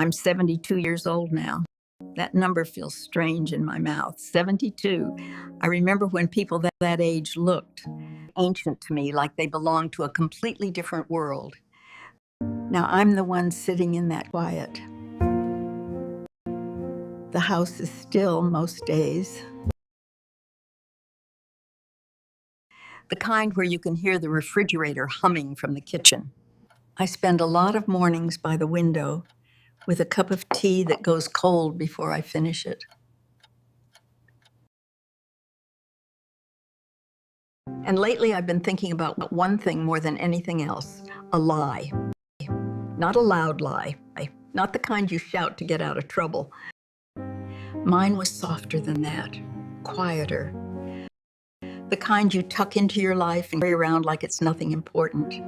I'm 72 years old now. That number feels strange in my mouth. 72. I remember when people that age looked ancient to me, like they belonged to a completely different world. Now I'm the one sitting in that quiet. The house is still most days. The kind where you can hear the refrigerator humming from the kitchen. I spend a lot of mornings by the window with a cup of tea that goes cold before I finish it. And lately I've been thinking about one thing more than anything else: a lie. Not a loud lie, not the kind you shout to get out of trouble. Mine was softer than that, quieter. The kind you tuck into your life and carry around like it's nothing important.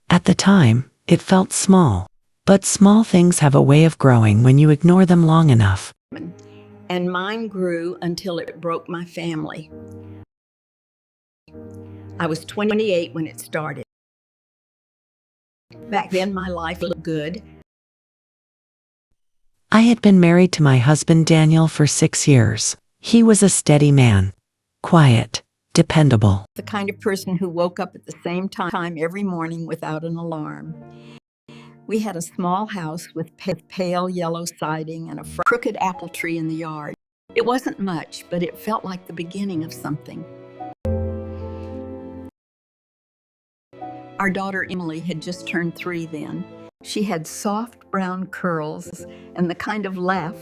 At the time, it felt small, but small things have a way of growing when you ignore them long enough. And mine grew until it broke my family. I was 28 when it started. Back then, my life looked good. I had been married to my husband Daniel for 6 years. He was a steady man, quiet, dependable. The kind of person who woke up at the same time every morning without an alarm. We had a small house with pale yellow siding and a crooked apple tree in the yard. It wasn't much, but it felt like the beginning of something. Our daughter Emily had just turned 3 then. She had soft brown curls and the kind of laugh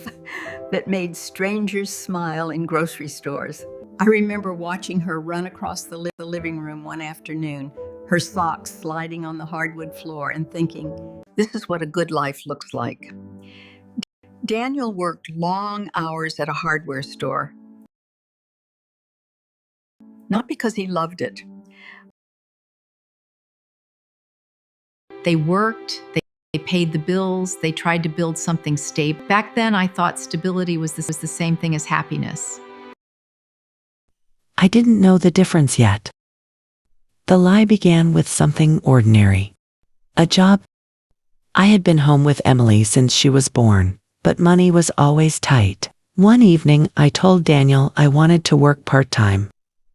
that made strangers smile in grocery stores. I remember watching her run across the living room one afternoon, her socks sliding on the hardwood floor, and thinking, this is what a good life looks like. Daniel worked long hours at a hardware store. Not because he loved it. They worked, they paid the bills, they tried to build something stable. Back then, I thought stability was the same thing as happiness. I didn't know the difference yet. The lie began with something ordinary. A job. I had been home with Emily since she was born, but money was always tight. One evening, I told Daniel I wanted to work part-time.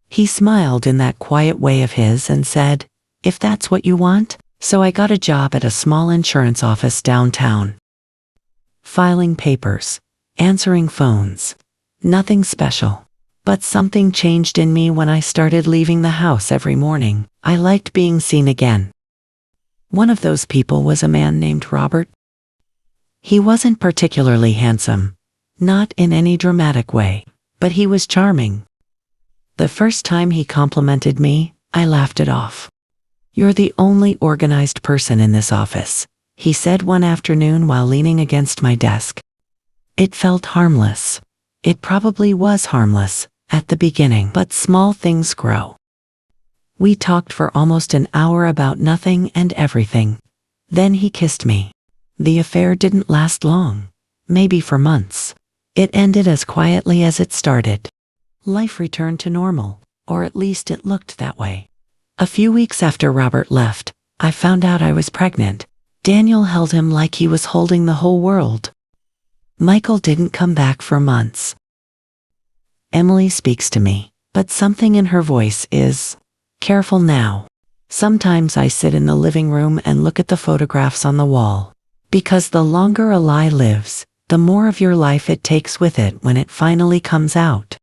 He smiled in that quiet way of his and said, "If that's what you want." So I got a job at a small insurance office downtown. Filing papers, answering phones. Nothing special. But something changed in me when I started leaving the house every morning. I liked being seen again. One of those people was a man named Robert. He wasn't particularly handsome, not in any dramatic way, but he was charming. The first time he complimented me, I laughed it off. "You're the only organized person in this office," he said one afternoon while leaning against my desk. It felt harmless. It probably was harmless at the beginning, but small things grow. We talked for almost an hour about nothing and everything. Then he kissed me. The affair didn't last long, maybe for months. It ended as quietly as it started. Life returned to normal, or at least it looked that way. A few weeks after Robert left, I found out I was pregnant. Daniel held him like he was holding the whole world. Michael didn't come back for months. Emily speaks to me, but something in her voice is, "Careful now." Sometimes I sit in the living room and look at the photographs on the wall. Because the longer a lie lives, the more of your life it takes with it when it finally comes out.